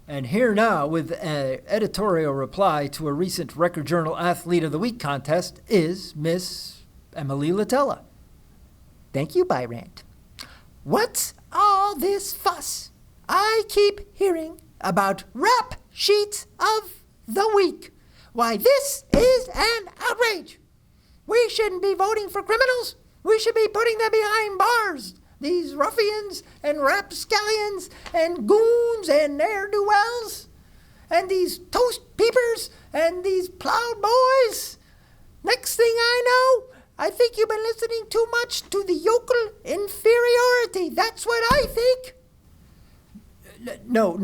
And here now with an editorial reply to a recent Record Journal Athlete of the Week contest is Miss Emily Latella. Thank you, Byrant. What's all this fuss I keep hearing about rap sheets of the week? Why, this is an outrage. We shouldn't be voting for criminals. We should be putting them behind bars. These ruffians and rapscallions and goons and ne'er-do-wells and these toast peepers and these plowed boys. Next thing I know, I think you've been listening too much to the yokel inferiority. That's what I think. No,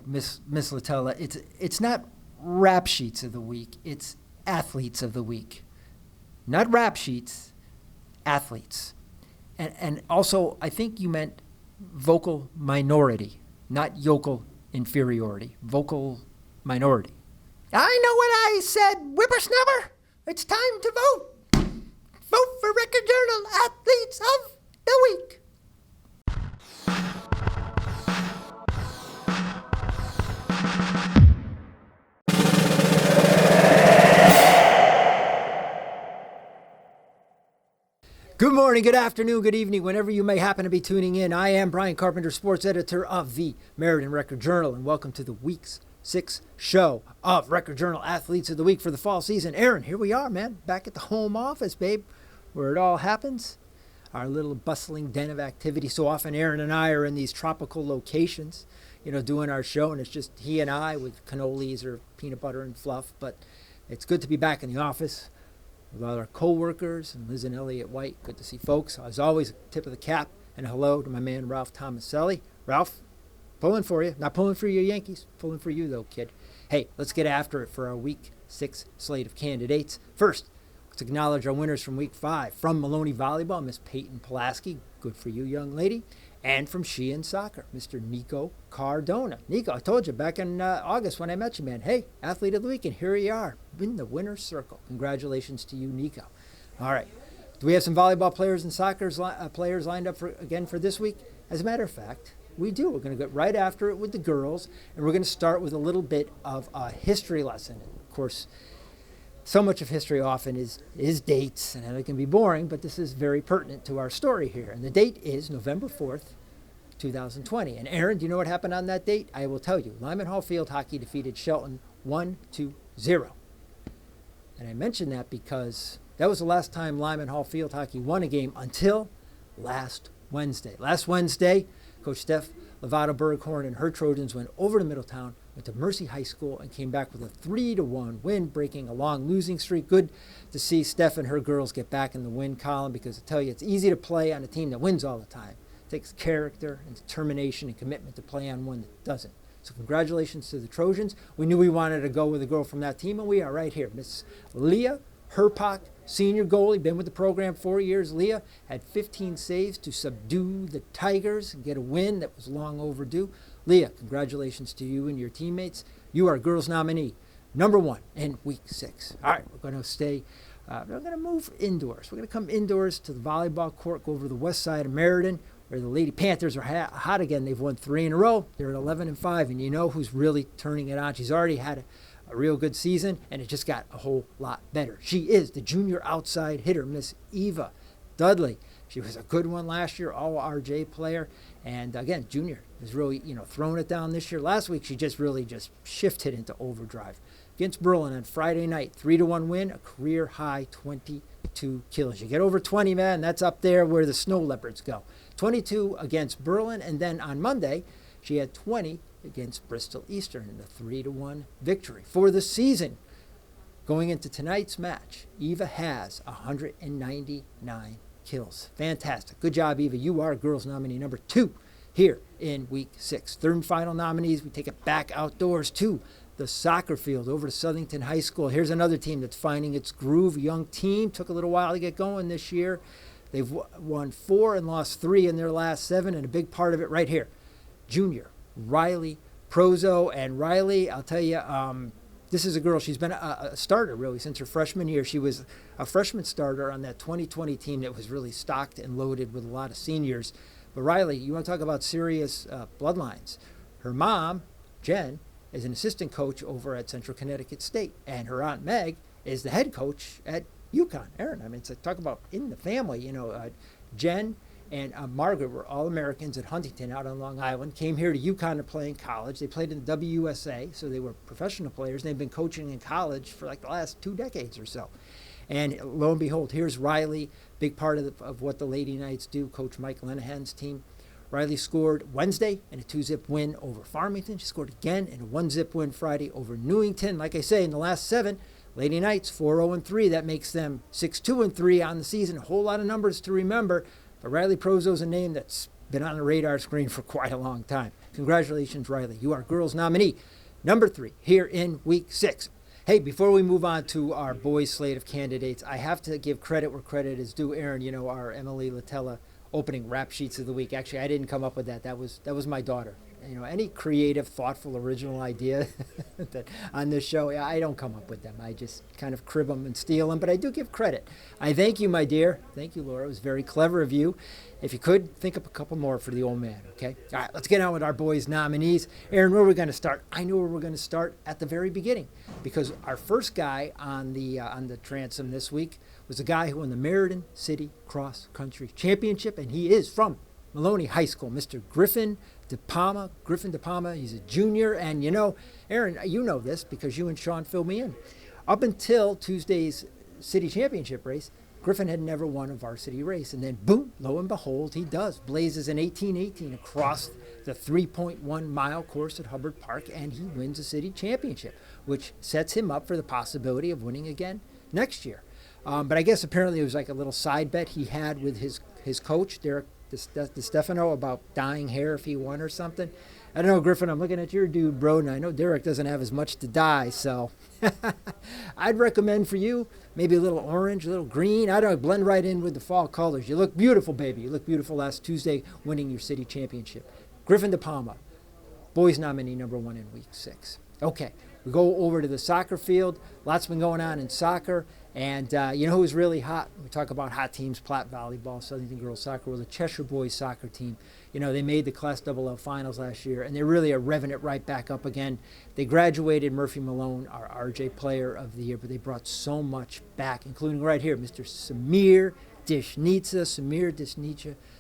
Miss Latella. It's not rap sheets of the week. It's athletes of the week. Not rap sheets, athletes. And also, I think you meant vocal minority, not yokel inferiority. Vocal minority. I know what I said, whippersnapper. It's time to vote. Vote for Record Journal Athletes of the Week. Good morning, good afternoon, good evening, whenever you may happen to be tuning in. I am Brian Carpenter, sports editor of the Meriden Record Journal, and welcome to the Week's 6 show of Record Journal Athletes of the Week for the fall season. Aaron, here we are, man, back at the home office, babe, where it all happens. Our little bustling den of activity. So often Aaron and I are in these tropical locations, doing our show, and it's just he and I with cannolis or peanut butter and fluff. But it's good to be back in the office with all our co-workers and Liz and Elliot White. Good to see folks. As always, a tip of the cap and a hello to my man Ralph Tomaselli. Ralph, pulling for you. Not pulling for your Yankees. Pulling for you, though, kid. Hey, let's get after it for our Week 6 slate of candidates. First, let's acknowledge our winners from Week 5. From Maloney Volleyball, Miss Peyton Pulaski. Good for you, young lady. And from Sheehan Soccer, Mr. Nico Cardona. Nico, I told you back in August when I met you, man. Hey, Athlete of the Week, and here you are in the winner's circle. Congratulations to you, Nico. All right. Do we have some volleyball players and soccer players lined up for this week? As a matter of fact, we do. We're going to get right after it with the girls, and we're going to start with a little bit of a history lesson. And of course, so much of history often is dates, and it can be boring, but this is very pertinent to our story here. And the date is November 4th, 2020. And Aaron, do you know what happened on that date? I will tell you. Lyman Hall Field Hockey defeated Shelton 1-0. And I mention that because that was the last time Lyman Hall Field Hockey won a game until last Wednesday. Last Wednesday, Coach Steph Lovato Berghorn and her Trojans went over to Middletown, went to Mercy High School, and came back with a 3-1 win, breaking a long losing streak. Good to see Steph and her girls get back in the win column, because I tell you, it's easy to play on a team that wins all the time. It takes character and determination and commitment to play on one that doesn't. So congratulations to the Trojans. We knew we wanted to go with a girl from that team, and we are right here. Miss Leah Herpach, senior goalie, been with the program 4 years. Leah had 15 saves to subdue the Tigers and get a win that was long overdue. Leah, congratulations to you and your teammates. You are girls nominee number 1 in Week 6. All right, we're going to move indoors. We're going to come indoors to the volleyball court, go over to the west side of Meriden, where the Lady Panthers are hot again. They've won 3 in a row. They're at 11-5, and you know who's really turning it on. She's already had a real good season, and it just got a whole lot better. She is the junior outside hitter, Miss Eva Dudley. She was a good one last year, all RJ player, and again, junior was really, throwing it down this year. Last week, she just shifted into overdrive. Against Berlin on Friday night, 3-1 win, a career high 22 kills. You get over 20, man, that's up there where the snow leopards go. 22 against Berlin, and then on Monday, she had 20 against Bristol Eastern in a 3-1 victory. For the season, going into tonight's match, Eva has 199 kills. Fantastic. Good job, Eva. You are girls nominee number 2 here in Week 6. Third and final nominees, we take it back outdoors to the soccer field over to Southington High School. Here's another team that's finding its groove. Young team. Took a little while to get going this year. They've won 4 and lost 3 in their last 7, and a big part of it right here. Junior Riley Prozo. And Riley, I'll tell you, this is a girl. She's been a starter, really, since her freshman year. She was a freshman starter on that 2020 team that was really stocked and loaded with a lot of seniors. But Riley, you want to talk about serious bloodlines. Her mom Jen is an assistant coach over at Central Connecticut State, and her aunt Meg is the head coach at UConn. Aaron, I mean, it's like, talk about in the family. Jen and Margaret were all Americans at Huntington out on Long Island, came here to UConn to play in college. They played in the WUSA, so they were professional players. They've been coaching in college for like the last 2 decades or so. And lo and behold, here's Riley, big part of what the Lady Knights do, Coach Mike Lenahan's team. Riley scored Wednesday in a 2-zip win over Farmington. She scored again in a 1-zip win Friday over Newington. Like I say, in the last 7, Lady Knights 4-0-3. That makes them 6-2-3 on the season. A whole lot of numbers to remember. But Riley Prozo's a name that's been on the radar screen for quite a long time. Congratulations, Riley. You are girls nominee number 3 here in week 6. Hey, before we move on to our boys slate of candidates, I have to give credit where credit is due. Aaron, our Emily Latella opening rap sheets of the week. Actually, I didn't come up with that. That was my daughter. Any creative, thoughtful, original idea that on this show, I don't come up with them. I just kind of crib them and steal them, but I do give credit. I thank you, my dear. Thank you, Laura. It was very clever of you. If you could, think up a couple more for the old man, okay? All right, let's get on with our boys' nominees. Aaron, where are we going to start? I know where we're going to start at the very beginning, because our first guy on the transom this week was a guy who won the Meriden City Cross Country Championship, and he is from Maloney High School, Mr. Griffin DePalma. He's a junior, and Aaron, you know this because you and Sean filled me in. Up until Tuesday's city championship race, Griffin had never won a varsity race, and then boom, lo and behold, he does. Blazes an 18:18 across the 3.1-mile course at Hubbard Park, and he wins a city championship, which sets him up for the possibility of winning again next year. But I guess apparently it was like a little side bet he had with his coach, Derek DeStefano, about dyeing hair if he won or something. I don't know, Griffin, I'm looking at your dude, bro, and I know Derek doesn't have as much to dye, so I'd recommend for you maybe a little orange, a little green. I don't know, blend right in with the fall colors. You look beautiful, baby. You look beautiful last Tuesday winning your city championship. Griffin DePalma, boys nominee number 1 in week 6. Okay, we go over to the soccer field. Lots been going on in soccer. And you know who's really hot? We talk about hot teams, Platte Volleyball, Southington Girls Soccer, well, the Cheshire Boys Soccer Team. They made the Class AA finals last year, and they really are revving it right back up again. They graduated Murphy Malone, our RJ Player of the Year, but they brought so much back, including right here, Mr. Samir Dishnitsa,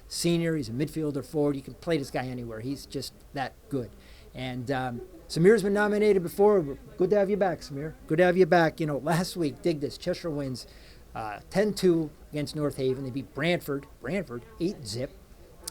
senior. He's a midfielder forward. You can play this guy anywhere. He's just that good. And Samir's been nominated before. Good to have you back, Samir. Good to have you back. Last week, dig this, Cheshire wins 10-2 against North Haven. They beat Brantford 8-zip.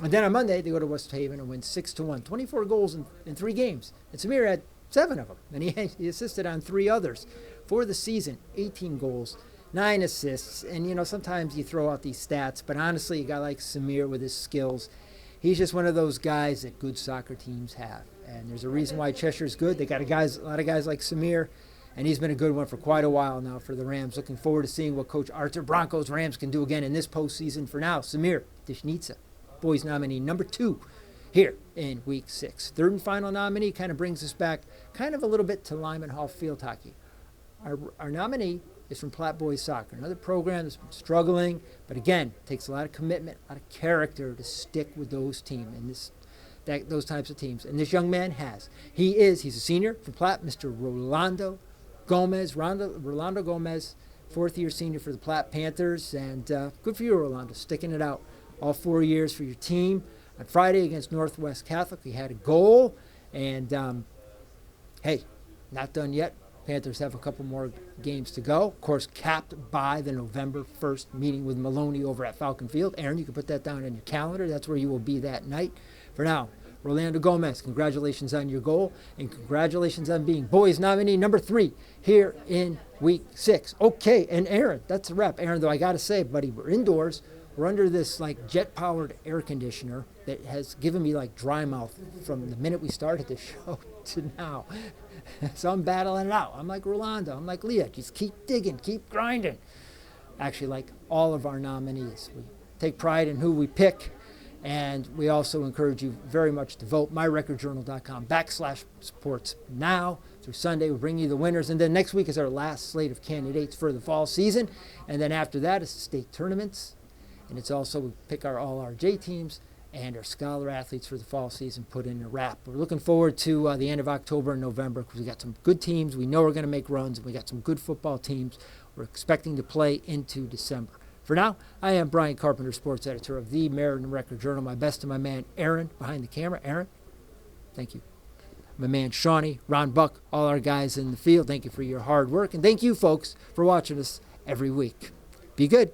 And then on Monday, they go to West Haven and win 6-1. 24 goals in 3 games. And Samir had 7 of them. And he assisted on 3 others. For the season, 18 goals, 9 assists. And, sometimes you throw out these stats. But honestly, a guy like Samir with his skills, he's just one of those guys that good soccer teams have. And there's a reason why Cheshire's good. They got a lot of guys like Samir, and he's been a good one for quite a while now for the Rams. Looking forward to seeing what Coach Arthur Bronco's Rams can do again in this postseason. For now, Samir Dishnitsa, boys nominee number 2 here in week 6. Third and final nominee kind of brings us back kind of a little bit to Lyman Hall field hockey. Our nominee is from Platte Boys Soccer, another program that's been struggling, but again, takes a lot of commitment, a lot of character to stick with those teams and those types of teams. And this young man has. He's a senior from Platte, Mr. Rolando Gomez, 4th-year senior for the Platte Panthers. And good for you, Rolando, sticking it out all 4 years for your team. On Friday against Northwest Catholic, he had a goal. And, hey, not done yet. Panthers have a couple more games to go. Of course, capped by the November 1st meeting with Maloney over at Falcon Field. Aaron, you can put that down on your calendar. That's where you will be that night. For now, Rolando Gomez, congratulations on your goal, and congratulations on being boys nominee number 3 here in week 6. Okay, and Aaron, that's a wrap. Aaron, though, I got to say, buddy, we're indoors. We're under this jet-powered air conditioner that has given me dry mouth from the minute we started the show to now. So I'm battling it out. I'm like Rolando. I'm like Leah. Just keep digging, keep grinding. Actually, like all of our nominees, we take pride in who we pick. And we also encourage you very much to vote. myrecordjournal.com/sports now through Sunday. We'll bring you the winners. And then next week is our last slate of candidates for the fall season. And then after that is the state tournaments. And it's also, we pick all our J teams and our scholar athletes for the fall season put in a wrap. We're looking forward to the end of October and November because we got some good teams. We know we're going to make runs, and we got some good football teams we're expecting to play into December. For now, I am Brian Carpenter, sports editor of the Meriden Record Journal. My best to my man Aaron behind the camera. Aaron, thank you. My man Shawnee, Ron Buck, all our guys in the field, thank you for your hard work. And thank you, folks, for watching us every week. Be good.